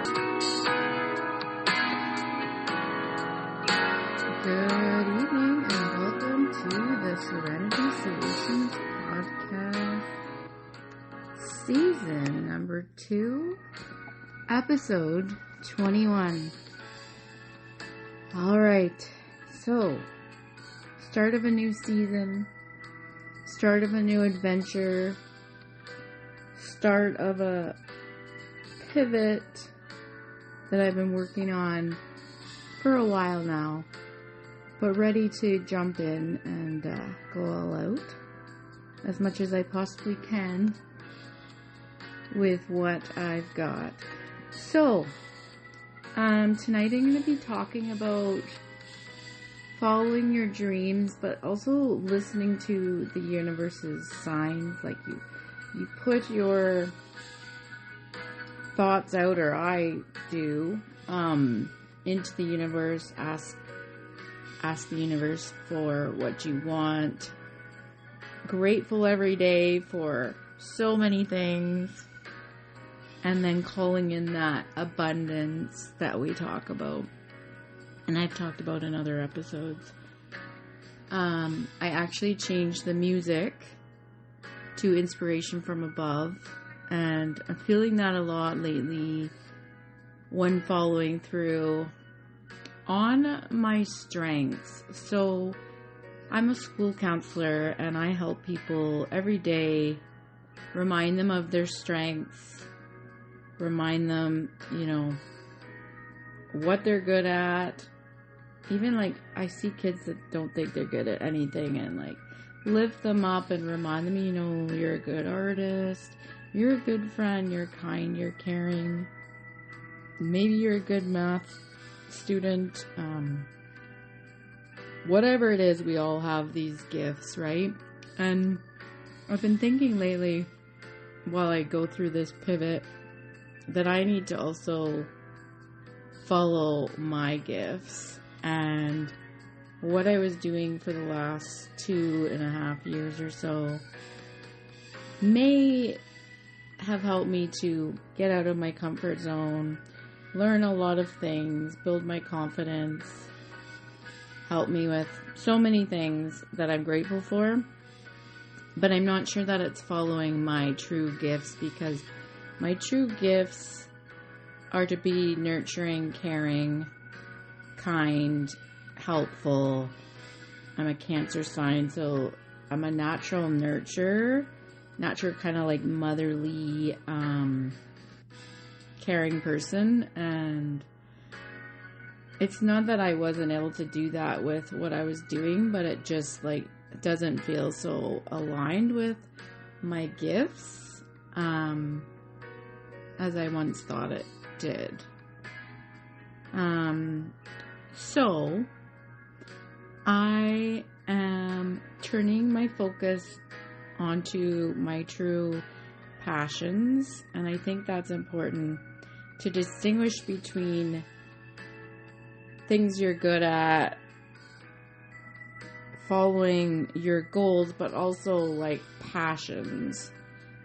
Good evening and welcome to the Serenity Solutions Podcast, Season number 2, Episode 21. Alright, so, start of a new season, start of a new adventure, start of a pivot that I've been working on for a while now, but ready to jump in and go all out as much as I possibly can with what I've got. So, tonight I'm going to be talking about following your dreams, but also listening to the universe's signs. Like you put your thoughts out, or I do, into the universe, ask the universe for what you want. Grateful every day for so many things. And then calling in that abundance that we talk about. And I've talked about in other episodes. I actually changed the music to Inspiration from Above. And I'm feeling that a lot lately when following through on my strengths. So I'm a school counselor and I help people every day, remind them of their strengths, remind them, what they're good at. Even I see kids that don't think they're good at anything, and lift them up and remind them, you're a good artist, you're a good friend, you're kind, you're caring, maybe you're a good math student, whatever it is, we all have these gifts, right? And I've been thinking lately, while I go through this pivot, that I need to also follow my gifts. And what I was doing for the last 2.5 years or so may have helped me to get out of my comfort zone, learn a lot of things, build my confidence, help me with so many things that I'm grateful for. But I'm not sure that it's following my true gifts, because my true gifts are to be nurturing, caring, kind, helpful. I'm a Cancer sign, so I'm a natural nurturer, kind of like motherly, caring person. And it's not that I wasn't able to do that with what I was doing, but it just doesn't feel so aligned with my gifts as I once thought it did. So I am turning my focus onto my true passions, and I think that's important to distinguish between things you're good at, following your goals, but also passions.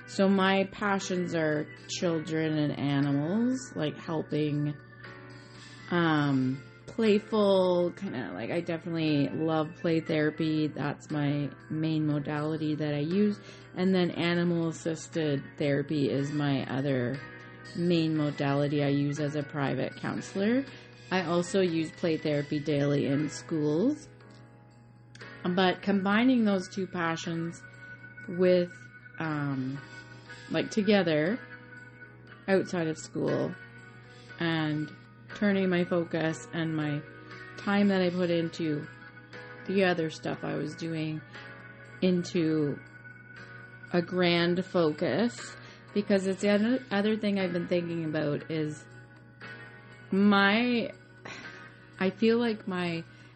So my passions are children and animals, helping, playful, I definitely love play therapy. That's my main modality that I use. And then animal assisted therapy is my other main modality I use as a private counselor. I also use play therapy daily in schools. But combining those two passions with, together outside of school, and turning my focus and my time that I put into the other stuff I was doing into a grand focus, because it's the other thing I've been thinking about is I feel like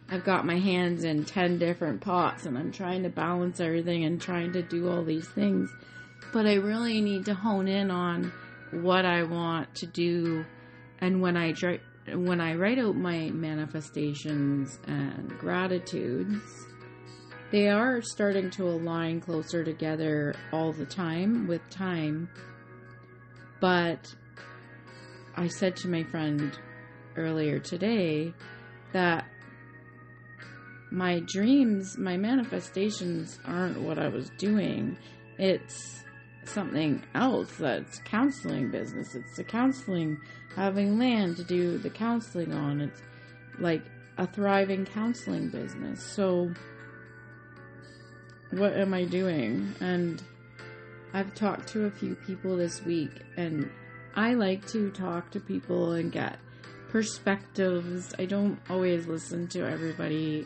I've got my hands in 10 different pots and I'm trying to balance everything and trying to do all these things, but I really need to hone in on what I want to do. And when I write out my manifestations and gratitudes, they are starting to align closer together all the time with time. But I said to my friend earlier today that my dreams, my manifestations aren't what I was doing. It's something else. That's counseling business. It's the counseling, having land to do the counseling on. It's like a thriving counseling business. So what am I doing? And I've talked to a few people this week, and I like to talk to people and get perspectives. I don't always listen to everybody.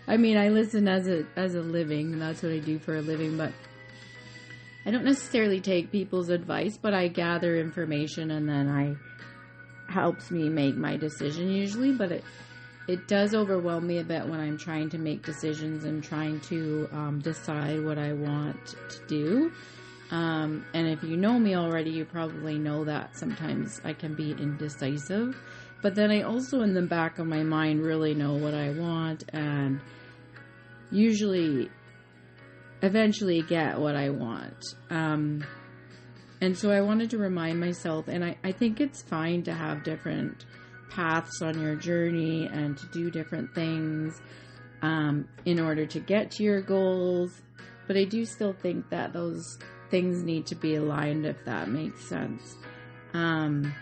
I listen as a living, and that's what I do for a living, but I don't necessarily take people's advice, but I gather information, and then helps me make my decision usually. But it does overwhelm me a bit when I'm trying to make decisions and trying to decide what I want to do. And if you know me already, you probably know that sometimes I can be indecisive. But then I also, in the back of my mind, really know what I want, and usually eventually get what I want. And so I wanted to remind myself, and I think it's fine to have different paths on your journey and to do different things in order to get to your goals. But I do still think that those things need to be aligned, if that makes sense. And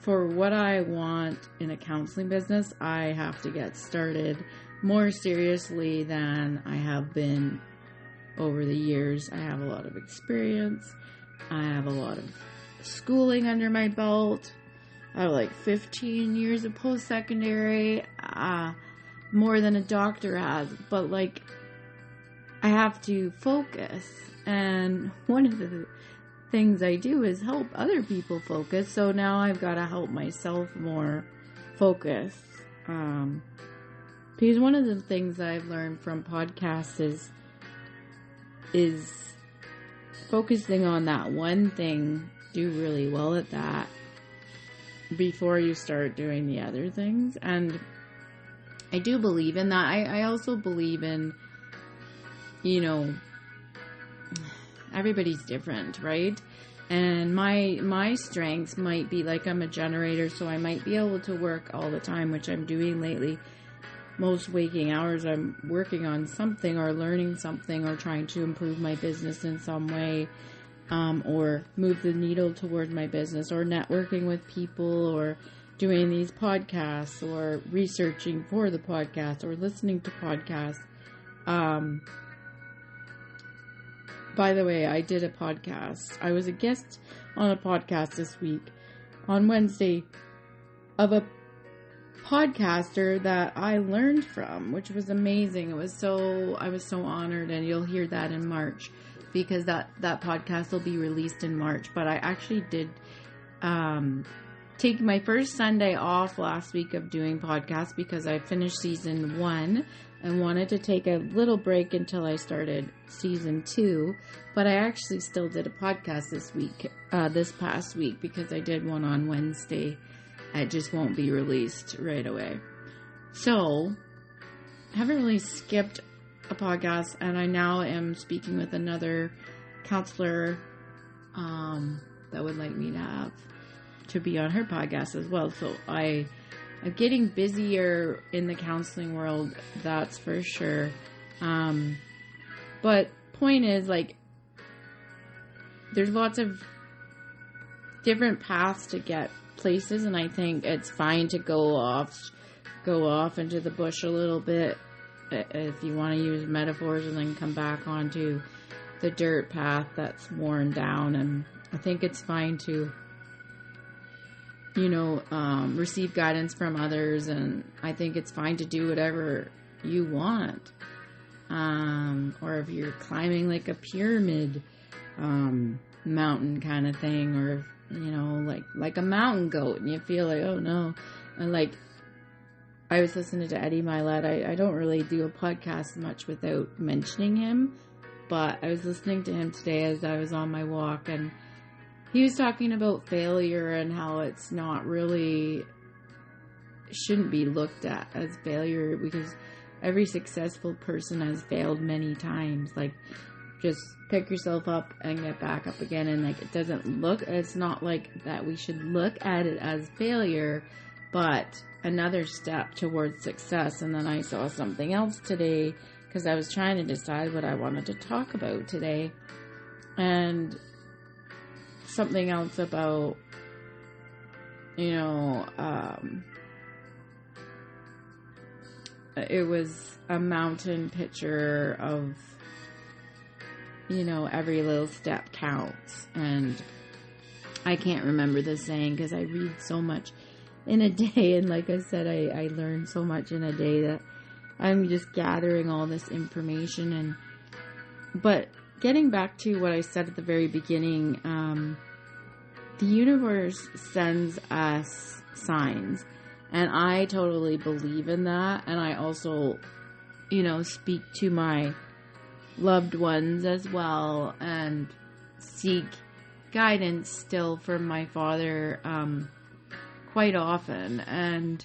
for what I want in a counseling business, I have to get started more seriously than I have been over the years. I have a lot of experience. I have a lot of schooling under my belt. I have like 15 years of post-secondary, more than a doctor has. But like, I have to focus, and one of the things I do is help other people focus. So now I've got to help myself more focus. Because one of the things I've learned from podcasts is focusing on that one thing. Do really well at that before you start doing the other things. And I do believe in that. I also believe in, everybody's different, right? And my strengths might be, like, I'm a generator, so I might be able to work all the time, which I'm doing lately. Most waking hours I'm working on something or learning something or trying to improve my business in some way, or move the needle toward my business, or networking with people, or doing these podcasts, or researching for the podcast, or listening to podcasts. By the way, I did a podcast. I was a guest on a podcast this week on Wednesday of a podcaster that I learned from, which was amazing. I was so honored, and you'll hear that in March, because that podcast will be released in March. But I actually did take my first Sunday off last week of doing podcasts because I finished season 1 and wanted to take a little break until I started season 2. But I actually still did a podcast this past week, because I did one on Wednesday. It just won't be released right away. So, I haven't really skipped a podcast, and I now am speaking with another counselor that would like me to be on her podcast as well. So I'm getting busier in the counseling world, that's for sure. But point is, like, there's lots of different paths to get places, and I think it's fine to go off into the bush a little bit, if you want to use metaphors, and then come back onto the dirt path that's worn down. And I think it's fine to receive guidance from others, and I think it's fine to do whatever you want. Or if you're climbing like a pyramid mountain kind of thing, or like a mountain goat, and you feel like, oh no. And like, I was listening to Eddie Milet. I don't really do a podcast much without mentioning him, but I was listening to him today as I was on my walk, and he was talking about failure and how it's not really, shouldn't be looked at as failure, because every successful person has failed many times. Like, just pick yourself up and get back up again. And like, it's not like that we should look at it as failure, but another step towards success. And then I saw something else today because I was trying to decide what I wanted to talk about today. And something else about, it was a mountain picture of, every little step counts. And I can't remember the saying because I read so much in a day. And like I said, I learned so much in a day that I'm just gathering all this information. But getting back to what I said at the very beginning, the universe sends us signs. And I totally believe in that. And I also, speak to my loved ones as well and seek guidance still from my father quite often. And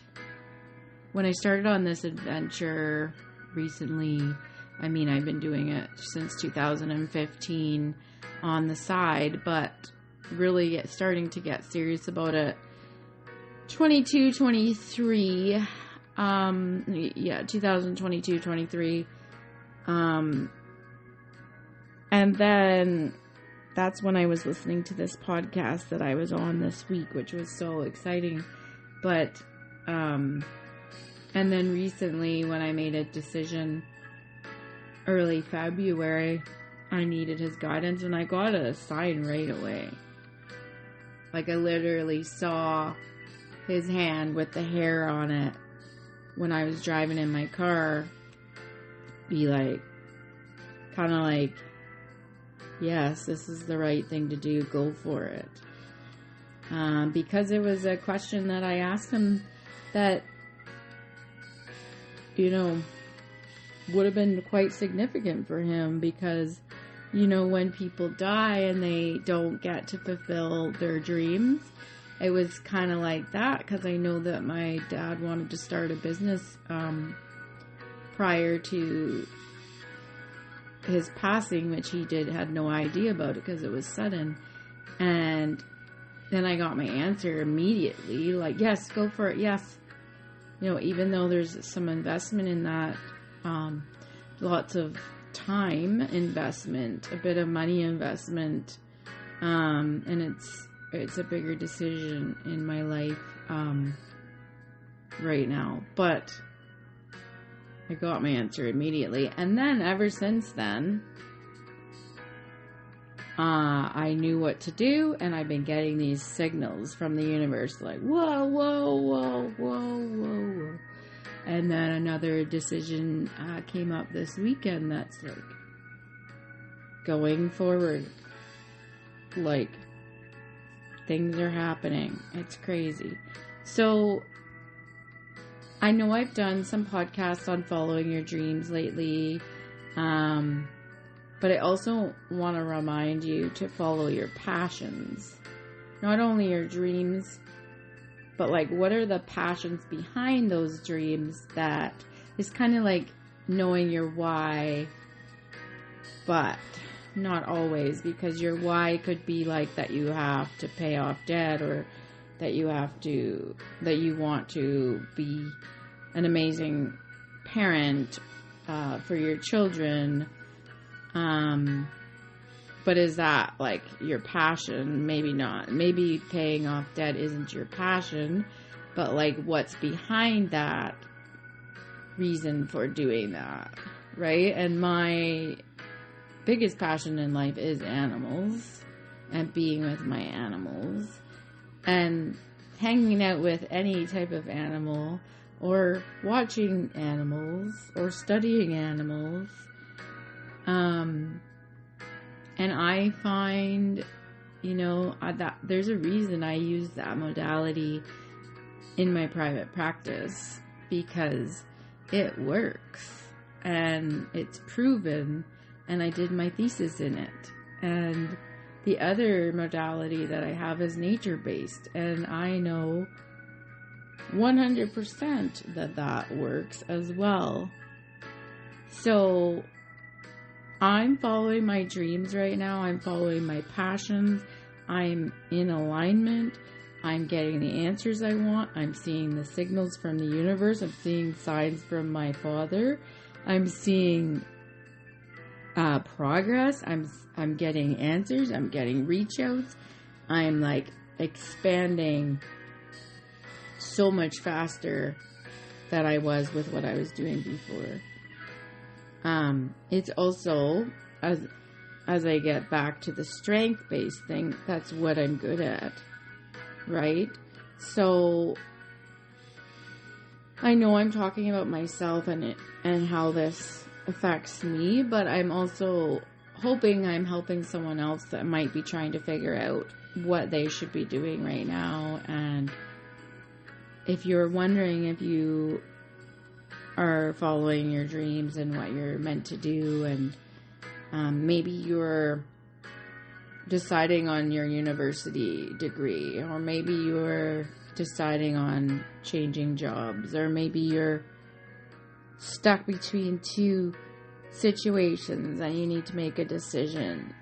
when I started on this adventure recently, I've been doing it since 2015 on the side, but really starting to get serious about it 2022, 23. And then that's when I was listening to this podcast that I was on this week, which was so exciting. But, and then recently when I made a decision early February, I needed his guidance and I got a sign right away. Like I literally saw his hand with the hair on it when I was driving in my car be like, kind of like, yes, this is the right thing to do. Go for it. Because it was a question that I asked him that, would have been quite significant for him because, when people die and they don't get to fulfill their dreams, it was kind of like that because I know that my dad wanted to start a business prior to his passing, which he had no idea about it because it was sudden. And then I got my answer immediately, like, yes, go for it, yes. Even though there's some investment in that, lots of time investment, a bit of money investment, and it's a bigger decision in my life right now. But I got my answer immediately. And then ever since then, I knew what to do, and I've been getting these signals from the universe like, whoa, whoa, whoa, whoa, whoa, whoa. And then another decision came up this weekend that's like going forward. Like, things are happening. It's crazy. So, I know I've done some podcasts on following your dreams lately, but I also want to remind you to follow your passions. Not only your dreams, but like, what are the passions behind those dreams that is kind of like knowing your why, but not always, because your why could be like that you have to pay off debt, or that you want to be an amazing parent for your children. But is that like your passion? Maybe not. Maybe paying off debt isn't your passion, but like what's behind that reason for doing that, right? And my biggest passion in life is animals and being with my animals and hanging out with any type of animal, or watching animals, or studying animals. And I find, that there's a reason I use that modality in my private practice, because it works and it's proven, and I did my thesis in it. And the other modality that I have is nature-based, and I know 100% that works as well. So I'm following my dreams right now. I'm following my passions. I'm in alignment. I'm getting the answers I want. I'm seeing the signals from the universe. I'm seeing signs from my Father. I'm seeing progress. I'm getting answers. I'm getting reach outs. I'm like expanding so much faster than I was with what I was doing before. It's also, as I get back to the strength-based thing, that's what I'm good at, right? So I know I'm talking about myself and how this affects me, but I'm also hoping I'm helping someone else that might be trying to figure out what they should be doing right now. And if you're wondering if you are following your dreams and what you're meant to do, and maybe you're deciding on your university degree, or maybe you're deciding on changing jobs, or maybe you're stuck between two situations and you need to make a decision,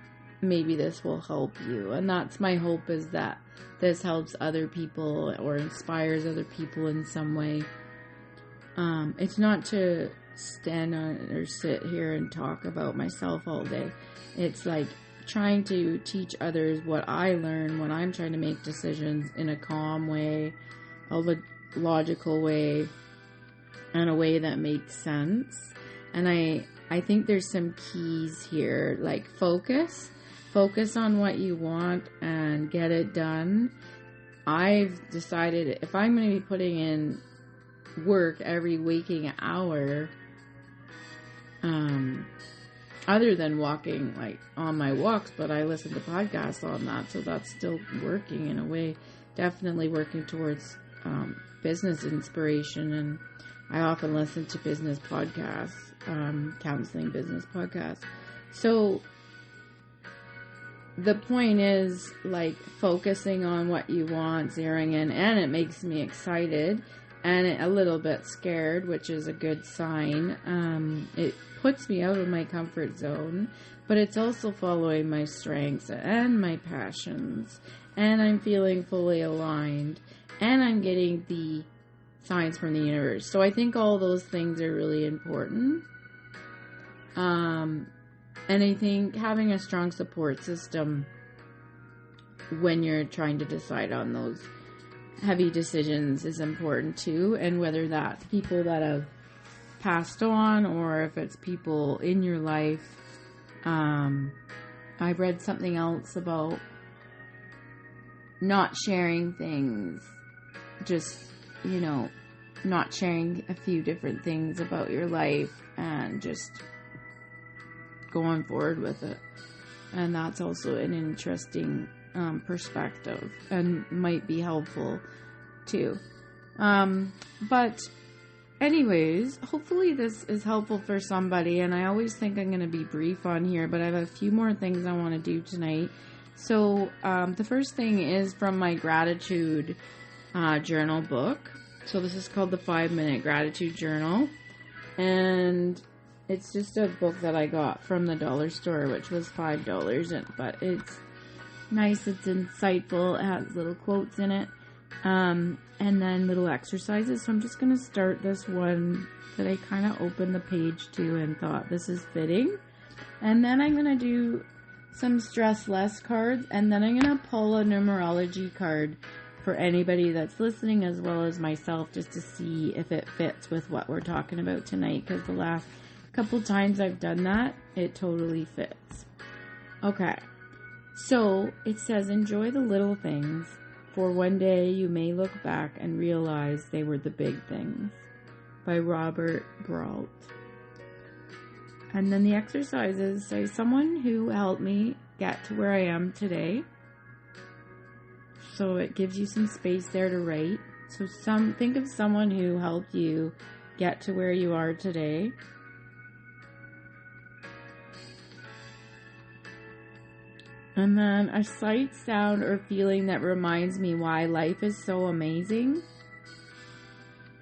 maybe this will help you. And that's my hope, is that this helps other people or inspires other people in some way. It's not to stand on or sit here and talk about myself all day. It's like trying to teach others what I learn when I'm trying to make decisions in a calm way, a logical way, and a way that makes sense. And I think there's some keys here, like focus on what you want and get it done. I've decided if I'm going to be putting in work every waking hour, other than walking like on my walks, but I listen to podcasts on that, so that's still working in a way, definitely working towards business inspiration. And I often listen to business podcasts, counseling business podcasts. So the point is like focusing on what you want, zeroing in, and it makes me excited and a little bit scared, which is a good sign. It puts me out of my comfort zone, but it's also following my strengths and my passions, and I'm feeling fully aligned, and I'm getting the signs from the universe. So I think all those things are really important. And I think having a strong support system when you're trying to decide on those heavy decisions is important too, and whether that's people that have passed on or if it's people in your life. I read something else about not sharing things, just, not sharing a few different things about your life and just going forward with it. And that's also an interesting perspective and might be helpful too. But anyways, hopefully this is helpful for somebody. And I always think I'm going to be brief on here, but I have a few more things I want to do tonight. So the first thing is from my gratitude journal book. So this is called the 5-Minute Gratitude Journal, and it's just a book that I got from the dollar store, which was $5, but it's nice, it's insightful, it has little quotes in it, and then little exercises. So I'm just going to start this one that I kind of opened the page to and thought this is fitting, and then I'm going to do some stress less cards, and then I'm going to pull a numerology card for anybody that's listening as well as myself, just to see if it fits with what we're talking about tonight, because the last couple times I've done that, it totally fits. Okay, so it says, enjoy the little things, for one day you may look back and realize they were the big things, by Robert Brault. And then the exercises say, someone who helped me get to where I am today. So it gives you some space there to write. So think of someone who helped you get to where you are today. And then a sight, sound, or feeling that reminds me why life is so amazing.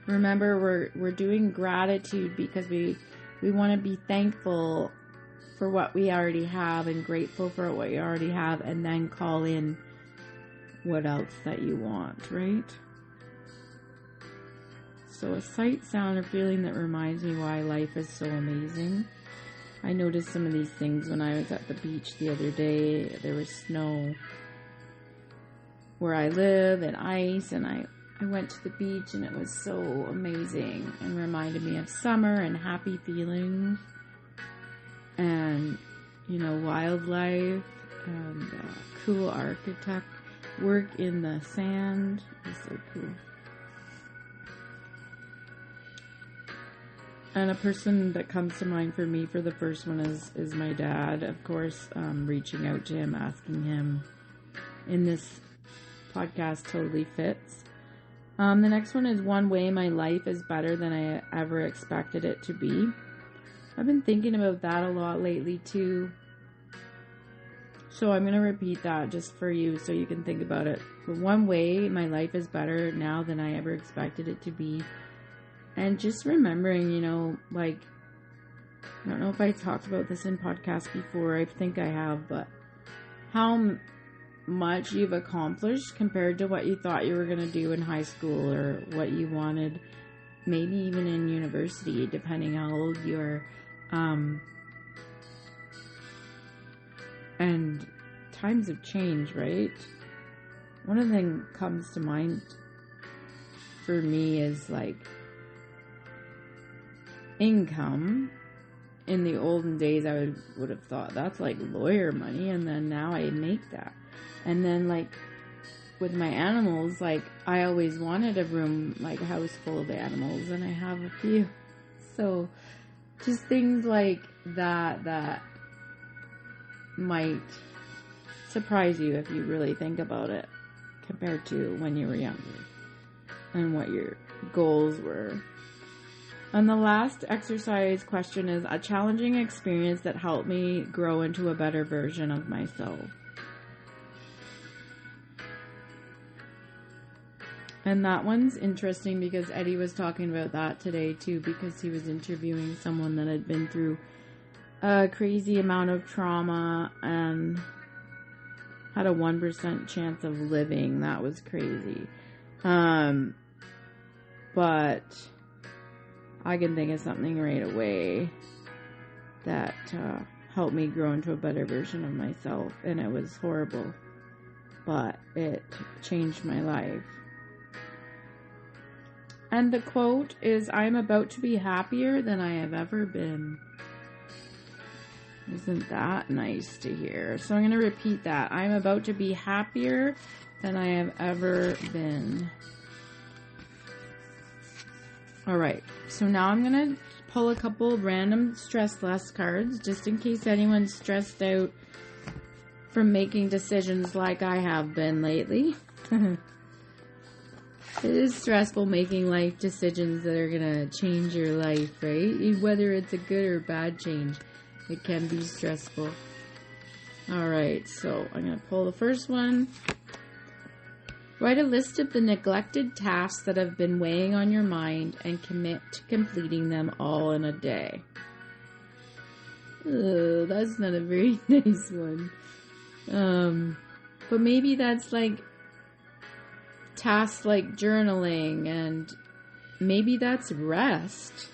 Remember, we're doing gratitude because we want to be thankful for what we already have and grateful for what you already have, and then call in what else that you want, right? So a sight, sound, or feeling that reminds me why life is so amazing. I noticed some of these things when I was at the beach the other day. There was snow where I live and ice, and I went to the beach and it was so amazing and reminded me of summer and happy feelings and, wildlife and cool architect work in the sand. It was so cool. And a person that comes to mind for me for the first one is my dad. Of course, reaching out to him, asking him in this podcast totally fits. The next one is one way my life is better than I ever expected it to be. I've been thinking about that a lot lately too. So I'm going to repeat that just for you so you can think about it. For one way my life is better now than I ever expected it to be. And just remembering, I don't know if I talked about this in podcasts before. I think I have, but how much you've accomplished compared to what you thought you were going to do in high school or what you wanted, maybe even in university, depending how old you are. And times have changed, right? One of the things that comes to mind for me is income. In the olden days, I would have thought that's like lawyer money, and then now I make that. And then with my animals, I always wanted a room, a house full of animals, and I have a few. So just things like that might surprise you if you really think about it compared to when you were younger and what your goals were. And the last exercise question is a challenging experience that helped me grow into a better version of myself. And that one's interesting because Eddie was talking about that today too, because he was interviewing someone that had been through a crazy amount of trauma and had a 1% chance of living. That was crazy. But I can think of something right away that helped me grow into a better version of myself. And it was horrible, but it changed my life. And the quote is, "I'm about to be happier than I have ever been." Isn't that nice to hear? So I'm going to repeat that. I'm about to be happier than I have ever been. Alright, so now I'm going to pull a couple random stress less cards, just in case anyone's stressed out from making decisions like I have been lately. It is stressful making life decisions that are going to change your life, right? Whether it's a good or bad change, it can be stressful. Alright, so I'm going to pull the first one. Write a list of the neglected tasks that have been weighing on your mind and commit to completing them all in a day. Oh, that's not a very nice one. But maybe that's tasks like journaling, and maybe that's rest.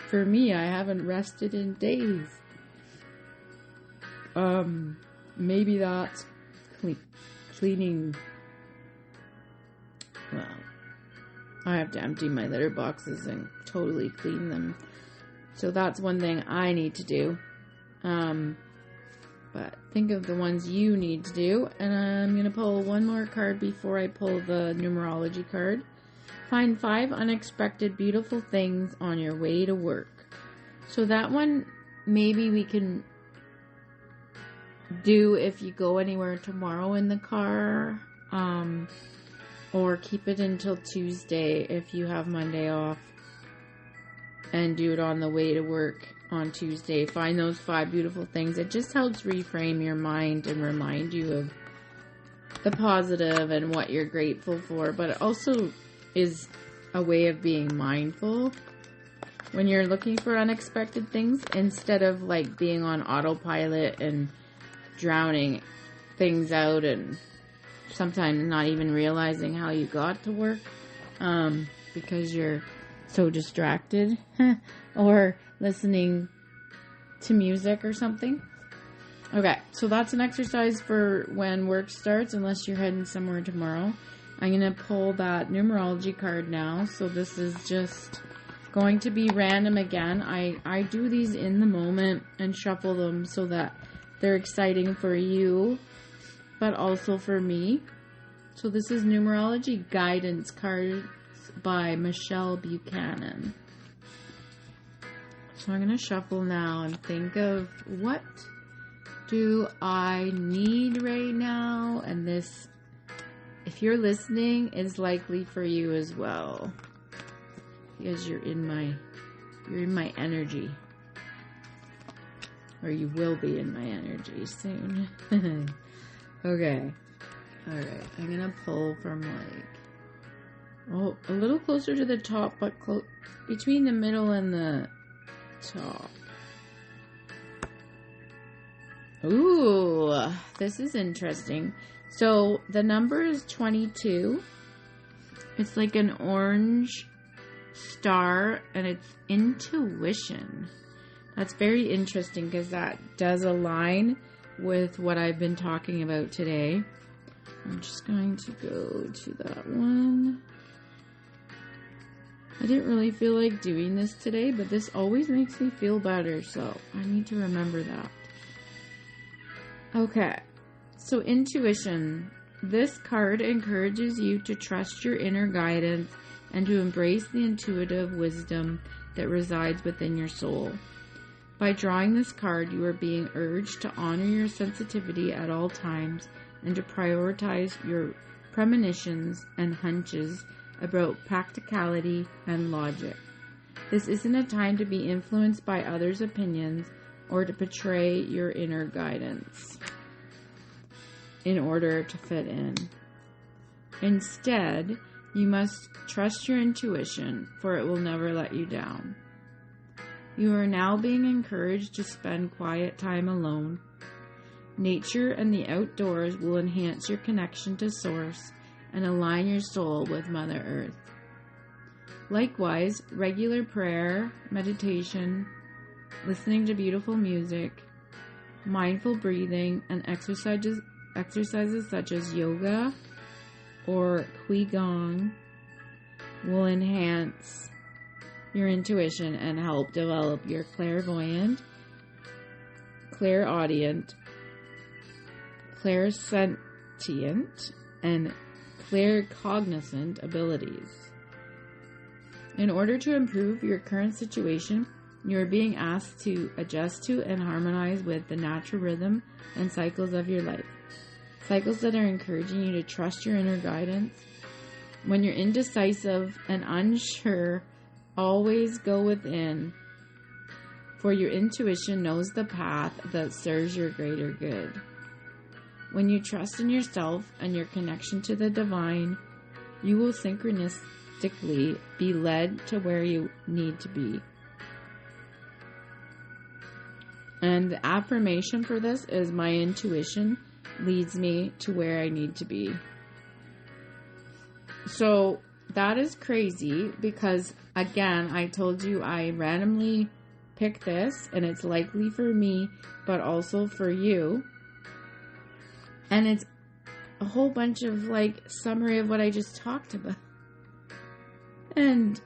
For me, I haven't rested in days. Maybe that's cleaning. Well, I have to empty my litter boxes and totally clean them. So that's one thing I need to do. But think of the ones you need to do. And I'm going to pull one more card before I pull the numerology card. Find 5 unexpected beautiful things on your way to work. So that one, maybe we can do if you go anywhere tomorrow in the car. Or keep it until Tuesday if you have Monday off. And do it on the way to work on Tuesday. Find those 5 beautiful things. It just helps reframe your mind and remind you of the positive and what you're grateful for. But it also is a way of being mindful when you're looking for unexpected things, instead of like being on autopilot and drowning things out and sometimes not even realizing how you got to work, because you're so distracted or listening to music or something. Okay, so that's an exercise for when work starts, unless you're heading somewhere tomorrow. I'm going to pull that numerology card now. So this is just going to be random again. I do these in the moment and shuffle them so that they're exciting for you, but also for me. So this is numerology guidance cards by Michelle Buchanan. So I'm going to shuffle now and think of what do I need right now, and this, if you're listening, is likely for you as well, because you're in my energy, or you will be in my energy soon. Okay, all right. I'm gonna pull from a little closer to the top, but between the middle and the top. Ooh, this is interesting. So the number is 22. It's like an orange star, and it's intuition. That's very interesting because that does align with what I've been talking about today. I'm just going to go to that one. I didn't really feel like doing this today, but this always makes me feel better, so I need to remember that. Okay, so intuition. This card encourages you to trust your inner guidance and to embrace the intuitive wisdom that resides within your soul. By drawing this card, you are being urged to honor your sensitivity at all times and to prioritize your premonitions and hunches about practicality and logic. This isn't a time to be influenced by others' opinions or to betray your inner guidance in order to fit in. Instead, you must trust your intuition, for it will never let you down. You are now being encouraged to spend quiet time alone. Nature and the outdoors will enhance your connection to Source and align your soul with Mother Earth. Likewise, regular prayer, meditation, listening to beautiful music, mindful breathing, and exercises such as yoga or Qigong will enhance your intuition and help develop your clairvoyant, clairaudient, clairsentient, and claircognizant abilities. In order to improve your current situation, you are being asked to adjust to and harmonize with the natural rhythm and cycles of your life. Cycles that are encouraging you to trust your inner guidance. When you're indecisive and unsure, always go within, for your intuition knows the path that serves your greater good. When you trust in yourself and your connection to the divine, you will synchronistically be led to where you need to be. And the affirmation for this is, my intuition leads me to where I need to be. So that is crazy because, again, I told you I randomly picked this and it's likely for me, but also for you. And it's a whole bunch of summary of what I just talked about. And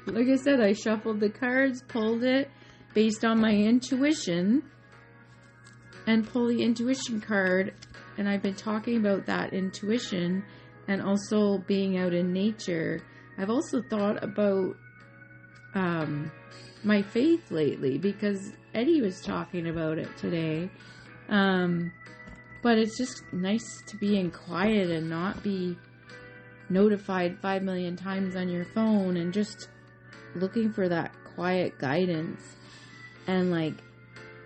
like I said, I shuffled the cards, pulled it based on my intuition, and pull the intuition card. And I've been talking about that intuition and also being out in nature. I've also thought about my faith lately because Eddie was talking about it today. But it's just nice to be in quiet and not be notified 5 million times on your phone and just looking for that quiet guidance. And I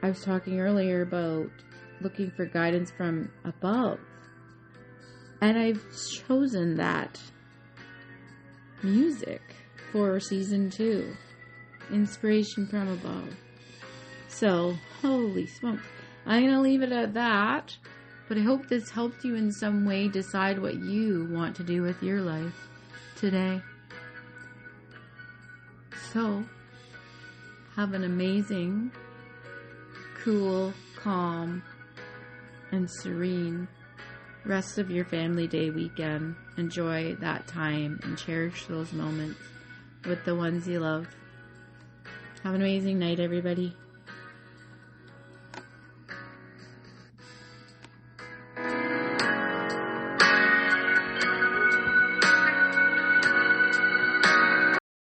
was talking earlier about looking for guidance from above. And I've chosen that music for season 2. inspiration from above. So, holy smokes. I'm going to leave it at that. But I hope this helped you in some way decide what you want to do with your life today. So, have an amazing, cool, calm, and serene rest of your family day weekend. Enjoy that time and cherish those moments with the ones you love. Have an amazing night, everybody.